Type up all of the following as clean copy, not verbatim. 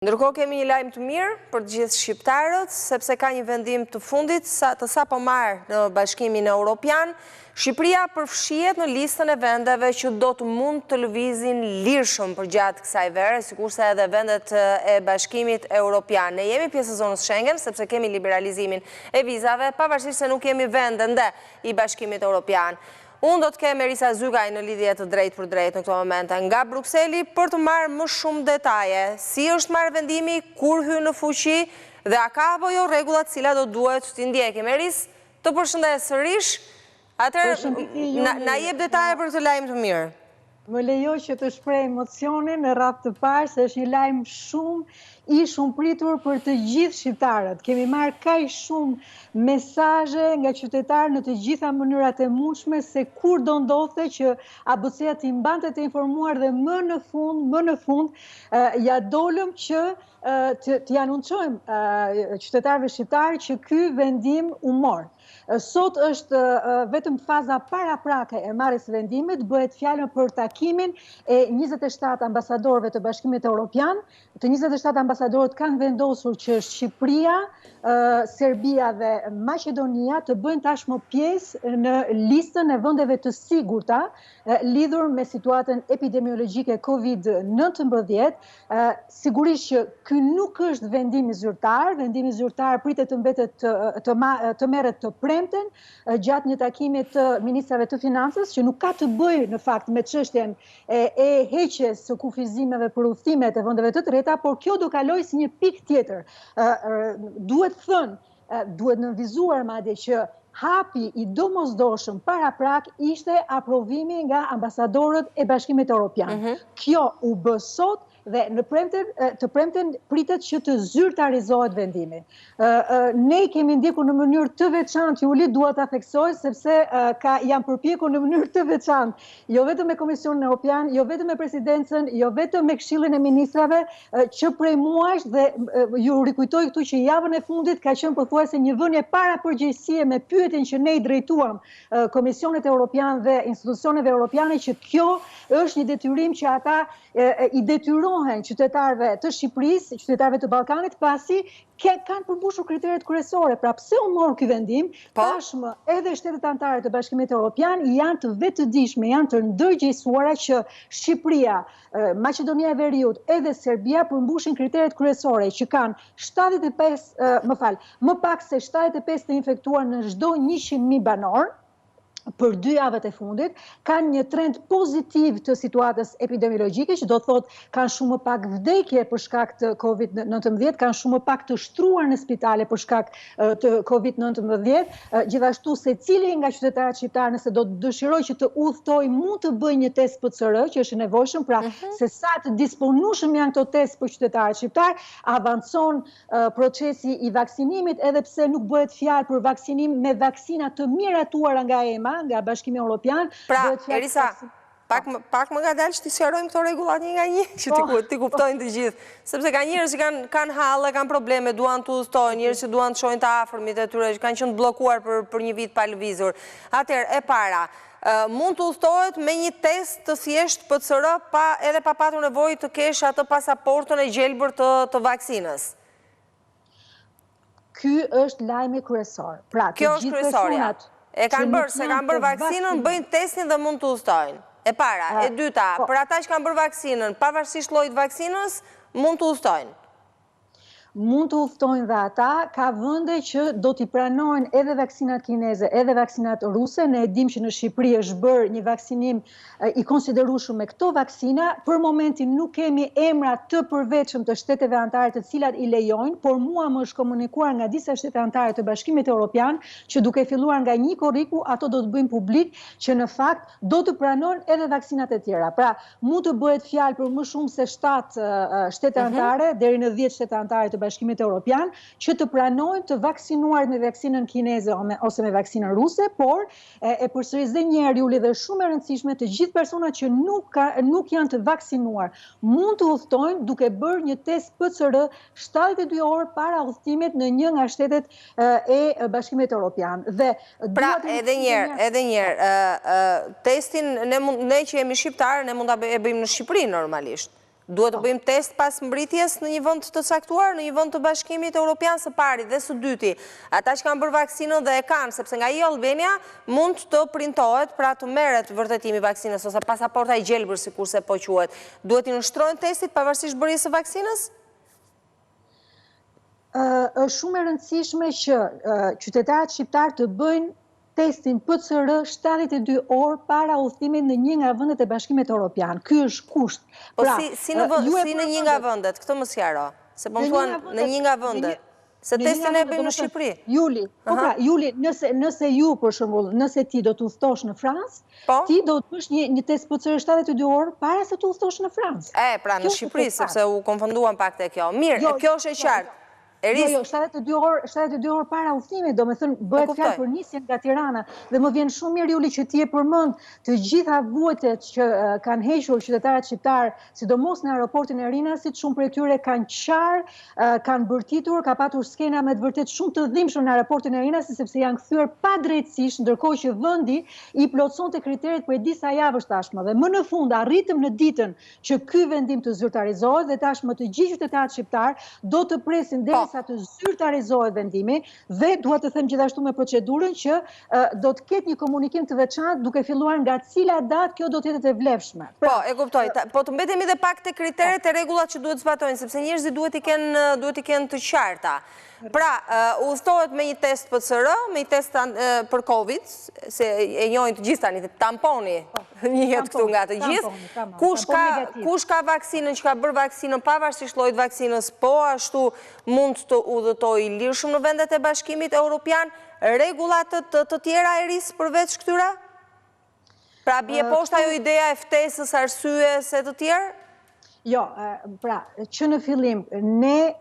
Ndërkohë kemi një lajm të mirë për të gjithë shqiptarët, sepse ka një vendim të fundit të sapo marrë në Bashkimin Evropian. Shqipëria përfshihet në listën e vendeve që do të mund të lëvizin lirshëm përgjatë kësaj vere, sikurse edhe vendet e Bashkimit Evropian. Ne jemi pjesë e zonës Schengen, sepse kemi liberalizimin e vizave, pavarësisht se nuk jemi vend ende i Bashkimit Evropian. Unë do të kem Erisa Zygaj në lidhje të drejt për drejt në këto momente nga Brukseli për të marrë më shumë detaje. Si është marrë vendimi, kur hyn në fuqi dhe a ka apo jo rregullat cilat do duhet të ndjekim. Eris, të përshëndes sërish. Atëherë na jep detaje për këtë lajm të mirë. Më lejo që të shpreh emocionin në radhë të parë se është një lajm shumë pritur për të gjithë shqiptarët. Kemi marrë kaq shumë mesazhe nga qytetarë në të gjitha mënyrat e mundshme se kur do ndodhte që ABC-ja t'i mbante të informuar dhe më në fund ja dolëm që t'i anuncojmë qytetarëve shqiptarë që ky vendim u mor. Sot është vetëm faza paraprake e marrjes së vendimit, bëhet fjalë për takimin e 27 ambasadorëve të Bashkimit Evropian. Të 27 ambasadorët kanë vendosur që Shqipëria, Serbia dhe Maqedonia të bëjnë tashmë pjesë në listën e vendeve të sigurta lidhur me situatën epidemiologjike COVID-19. Sigurisht që ky nuk është vendimi zyrtar, vendimi zyrtar pritet të mbetet të merret të premten gjatë një takimi të ministrave të financës që nuk ka të bëjë në fakt me çështjen e heqjes së kufizimeve për udhëtimet e vendeve të treta, por kjo do kaloj si një pikë tjetër. Duhet nënvizuar madje që hapi i domosdoshëm paraprak ishte aprovimi nga ambasadorët e Bashkimit Evropian. Kjo u bë sot dhe të premten pritet që të zyrtarizohet vendimi. Ne kemi ndjekur në mënyrë të veçantë, Juli, dua ta theksoj sepse jam përpjekur në mënyrë të veçantë, jo vetëm me Komisionin Evropian, jo vetëm me Presidencën, jo vetëm me Këshillin e Ministrave, që prej muajsh dhe ju rikujtoj këtu që javën e fundit ka qenë pothuajse një vënie parapërgjegjësie me pyetjen që ne i drejtuam Komisionit Evropian dhe institucioneve evropiane që kjo është një detyrim që ata i detyrohen qytetarëve të Shqipërisë, qytetarëve të Ballkanit, pasi kanë përmbushur kriteret kryesore. Pra pse u mor ky vendim? Tashmë edhe shtetet anëtare të Bashkimit Evropian janë të vetëdijshme, janë të ndërgjegjësuara që Shqipëria, Maqedonia e Veriut edhe Serbia përmbushin kriteret kryesore që kanë 75, më pak se 75 të infektuar në çdo 100.000 banor për 2 javët e fundit, kanë një trend pozitiv të situatës epidemiologjike, që do të thotë kanë shumë më pak vdekje për shkak të COVID-19, kanë shumë më pak të shtruar në spitale për shkak të COVID-19. Gjithashtu secili nga qytetarët shqiptarë nëse do të dëshirojë që të udhtojë mund të bëjë një test PCR që është i nevojshëm, pra se sa të disponueshëm janë këto test për qytetarët shqiptar, avancon procesi i vaksinimit, edhe pse nuk bëhet fjalë për vaksinim me vaksina të miratuara nga EMA, nga Bashkimi Evropian. Pra, Erisa, pak më nga dalë që t'i sqarojmë këto rregullat një nga një, që t'i kuptojnë të gjithë. Sepse ka njerëz që kanë hallë, kanë probleme, duan të udhtojnë, njerëz që duan të shohin të afërmit e tyre, që kanë qenë bllokuar për një vit pa lëvizur. Atëherë, e para, mund të udhtohet me një test të thjesht PCR edhe pa patur nevojë të kesh atë pasaportën e gjelbër të vaksinës. Ky është lajmi kryesor. Pra, kjo është kryesorja. Se kanë bërë vaksinën, bëjnë testin dhe mund të udhtojnë. E para, e dyta, për ata që kanë bërë vaksinën, pavarësisht llojit vaksinës, mund të udhtojnë. Mund të udhtojnë dhe ata, ka vende që do t'i pranojnë edhe vaksinat kineze, edhe vaksinat ruse. Ne e dim që në Shqipëri është bërë një vaksinim i konsiderueshëm me këto vaksina. Për momentin nuk kemi emra të përveçëm të shteteve anëtare të cilat i lejojnë, por mua më është komunikuar nga disa shtete anëtare të Bashkimit Evropian që duke filluar nga një korriku, ato do të bëjnë publik që në fakt do të pranojnë edhe vaksinat e tjera. Pra, mund të bëhet fjalë për më shumë se 7 shtete anëtare deri në 10 shtete anëtare të Bashkimit Evropian që të pranojnë të vaksinuar me vaksinën kineze ose me vaksinën ruse, por e përsëris dhe një herë, Juli, dhe shumë e rëndësishme, të gjithë personat që nuk janë të vaksinuar mund të udhtojnë duke bërë një test PCR 72 orë para udhëtimit në një nga shtetet e Bashkimit Evropian. Pra, edhe njerë, testin ne që jemi shqiptarë, ne mund ta bëjmë në Shqipëri normalisht. Duhet të bëjmë test pas mbritjes në një vend të caktuar, në një vend të Bashkimit Evropian së pari dhe së dyti. Ata që kanë bërë vaksinën dhe e kanë, sepse nga i Albania mund të printohet pra të merret vërtetimi vaksinës ose pasaporta i gjelbër sikurse po quhet. Duhet i nështrojnë testit pavarësisht bërjes së vaksinës? Është shumë e rëndësishme që qytetarët shqiptar të bëjnë testin PCR 72 orë para udhëtimit në një nga vendet e Bashkimit Evropian. Ky është kusht. Po si në një nga vendet, këtë më sqaro. Se po më thuan në një nga vendet. Se testin e bëjmë në Shqipëri. Juli, nëse ju për shembull, nëse ti do të udhëtosh në Francë, ti do të bësh një test PCR 72 orë para se të udhëtosh në Francë. Pra në Shqipëri, sepse u konfunduan pak te kjo. Mirë, kjo është e qartë. Jo, 72 orë para udhëtimit, do me thënë, bëhet fjalë për nisjen nga Tirana, dhe më vjen shumë mirë, Juli, që ti e përmend të gjitha vuajtjet që kanë hequr qytetarët shqiptar, sidomos në aeroportin e Rinasit, shumë prej tyre kanë qarë, kanë bërtitur, ka patur skena me të vërtet shumë të dhimbshme në aeroportin e Rinasit, sepse janë kthyer pa drejtësisht, ndërkohë që vendi i plotësonte kriteret për disa javësh tashmë. Dhe më në fund arritëm në ditën që ky vendim të zyrtarizohet dhe tashmë të gjithë qytetarët shqiptar do të presin sa të zyrtarizohet vendimi dhe duhet të them gjithashtu me procedurën që do të ketë një komunikim të veçantë duke filluar nga cila datë kjo do të jetë e vlefshme. Po, e kuptoj. Po të mbetemi dhe pak te kriteret e rregullat që duhet zbatojnë, sepse njerëzit duhet i kenë të qarta. Pra, udhëtohet me një test PCR, me një test për Covid, se e njohin të gjithë tani, tamponi njihet këtu nga të gjithë. Kush ka vaksinën, që ka bërë vaksinën, pavarësisht llojit vaksinës, po ashtu mund të udhëtojë lirshëm në vendet e Bashkimit Evropian, rregullat të tjera e risë përveç këtyra? Pra, bie poshtë ajo ideja e ftesës, arsyes e të tjerë? Jo, pra, që në fillim, ne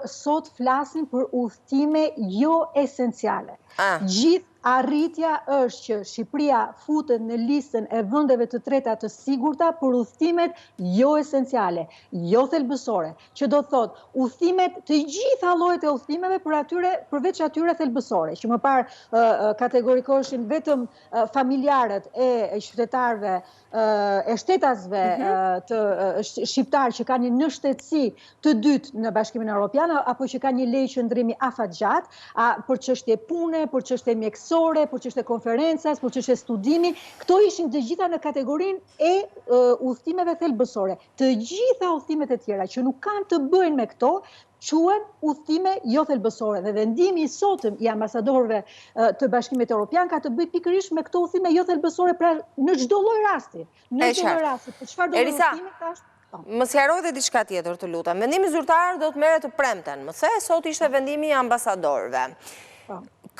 sot flasim për udhëtime jo esenciale. Gjithë arritja është që Shqipëria futet në listën e vendeve të treta të sigurta për udhëtimet jo esenciale, jo thelbësore, që do të thotë udhëtimet të gjitha llojet e udhëtimeve përveç atyre thelbësore, që më parë kategorikoshin vetëm familjarët e qytetarëve e shtetasve të shqiptar që kanë një nënshtetësi të dytë në Bashkimin Evropian apo që kanë një leje qëndrimi afatgjat, për çështje pune, për çështje mjekësore, për çështje konferencas, për çështje studimi, këto ishin të gjitha në kategorinë e udhëtimeve thelbësore. Të gjitha udhëtimet e tjera që nuk kanë të bëjnë me këto quhen udhëtime jo thelbësore dhe vendimi i sotëm i ambasadorëve të Bashkimit Evropian ka të bëjë pikërisht me këto udhëtime jo thelbësore, pra në çdo lloj rasti. Në çdo lloj rasti, për çfarë do të udhëtime tash? Më sqaroj dhe diçka tjetër, të lutem. Vendimi zyrtar do të merret të premten. Më the, sot ishte vendimi i ambasadorëve.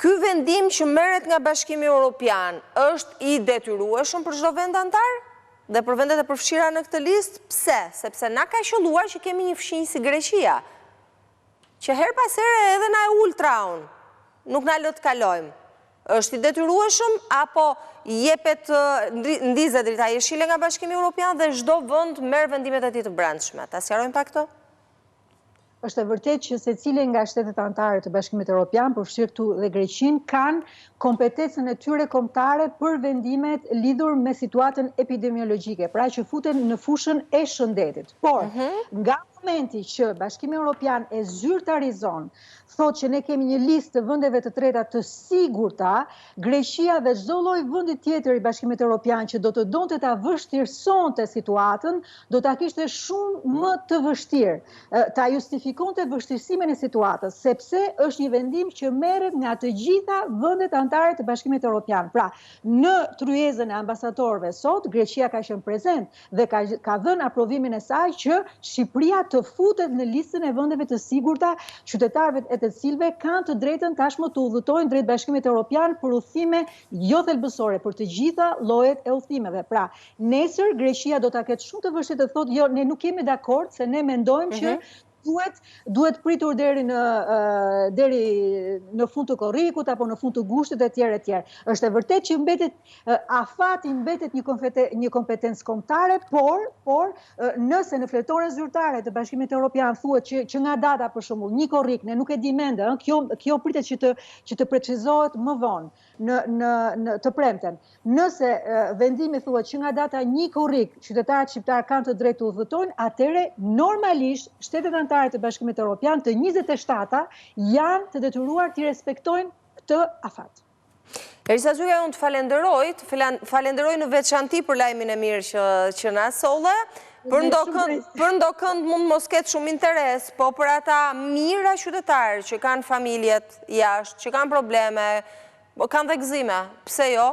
Ky vendim që merret nga Bashkimi Evropian është i detyrueshëm për çdo vend antar? Dhe për vendet e përfshira në këtë listë, pse? Sepse na ka qelluar që kemi një fshinjë si Greqia, që her pas here edhe na e ultraun, nuk na lë të kalojmë. Është i detyrueshëm apo jepet ndizet drita jeshile nga Bashkimi Evropian dhe çdo vend merr vendimet e tij të brendshme? Ta sqarojmë pak këto? Është e vërtetë që secili nga shtetet anëtare të Bashkimit Evropian, përfshirë këtu dhe Greqinë, kanë kompetencën e tyre kombëtare për vendimet lidhur me situatën epidemiologjike, pra që futen në fushën e shëndetit. Por, nga momenti që Bashkimi Evropian e zyrtarizon, thotë që ne kemi një listë të vendeve të treta të sigurta, Greqia dhe çdo lloj vendi tjetër i Bashkimit Evropian që do të donte ta vështirësonte situatën, do ta kishte shumë më të vështirë, ta justifikonte vështirësimin e situatës, sepse është një vendim që merret nga të gjitha vendet anëtare të Bashkimit Evropian. Pra, në tryezën e ambasadorëve sot, Greqia ka qenë prezent dhe ka dhënë aprovimin e saj që Shqipëria të futet në listën e vendeve të sigurta, qytetarëve e të cilëve kanë të drejtën tashmë të udhëtojnë drejt Bashkimit Evropian për udhëtime jo thelbësore, për të gjitha llojet e udhëtimeve. Pra, nesër Greqia do ta ketë shumë të vështirë të thotë, jo, ne nuk jemi dakord se ne mendojmë që duhet pritur deri në fund të korrikut apo në fund të gushtit e tjerë e tjerë. Është e vërtet që afati mbetet një kompetencë kombëtare, por nëse në fletoren zyrtare të Bashkimit Evropian thuhet që nga data për shembull një korrik, ne nuk e di mende, kjo pritet që të precizohet më vonë në të premten. Nëse vendimi thuhet që nga data një korrik qytetarët shqiptar kanë të drejtë të udhëtojnë, atëherë normalisht shtetet anëtare të Bashkimit Evropian të 27-ta janë të detyruar të respektojnë këtë afat. Erisa Zyga, unë të falenderoj në veçanti për lajmin e mirë që na solle. Për ndo kënd mund mos ketë shumë interes, po për ata mira qytetarë që kanë familjet jashtë, që kanë probleme, kanë dhe gëzime, pse jo,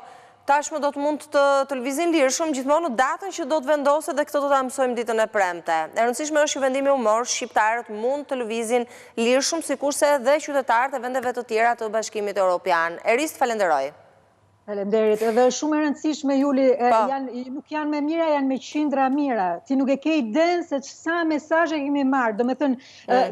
tashmë do të mund të lëvizin lirshëm gjithmonë në datën që do të vendose dhe këtë do të mësojmë ditën e premte. E rëndësishme është që vendimi umor, shqiptarët mund të lëvizin lirshëm, sikurse dhe qytetarët e vendeve të tjera të Bashkimit Evropian. Eris, të falenderoj. Falenderit, edhe shumë e rëndësishme, Juli, nuk janë me mira, janë me qindra mira. Ti nuk e ke idenë se sa mesazhe kemi marrë. Do me thënë,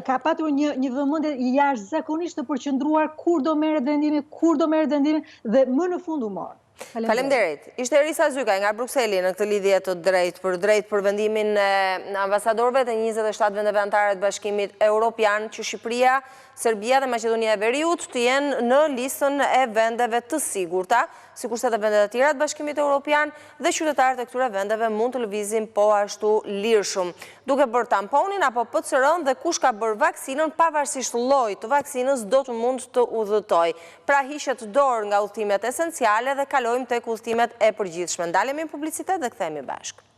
ka patur një vëmendje jashtëzakonisht të përqendruar kur do merret vendimi, dhe më në fund umor. Faleminderit. Ishte Erisa Zyga nga Brukseli në këtë lidhje të drejtë për vendimin e ambasadorëve të 27 vendeve anëtare të Bashkimit Evropian që Shqipëria, Serbia dhe Maqedonia e Veriut të jenë në listën e vendeve të sigurta, sikurse edhe vendet e tjera të Bashkimit Evropian dhe qytetarët e këtyre vendeve mund të lëvizin po ashtu lirshëm. Duke bërë tamponin apo PCR-n dhe kush ka bërë vaksinën, pavarësisht llojit të vaksinës, do të mund të udhëtojë. Pra hiqet dorë nga udhëtimet esenciale dhe kalojmë tek udhëtimet e përgjithshme. Ndalemi në publicitet dhe kthehemi bashkë.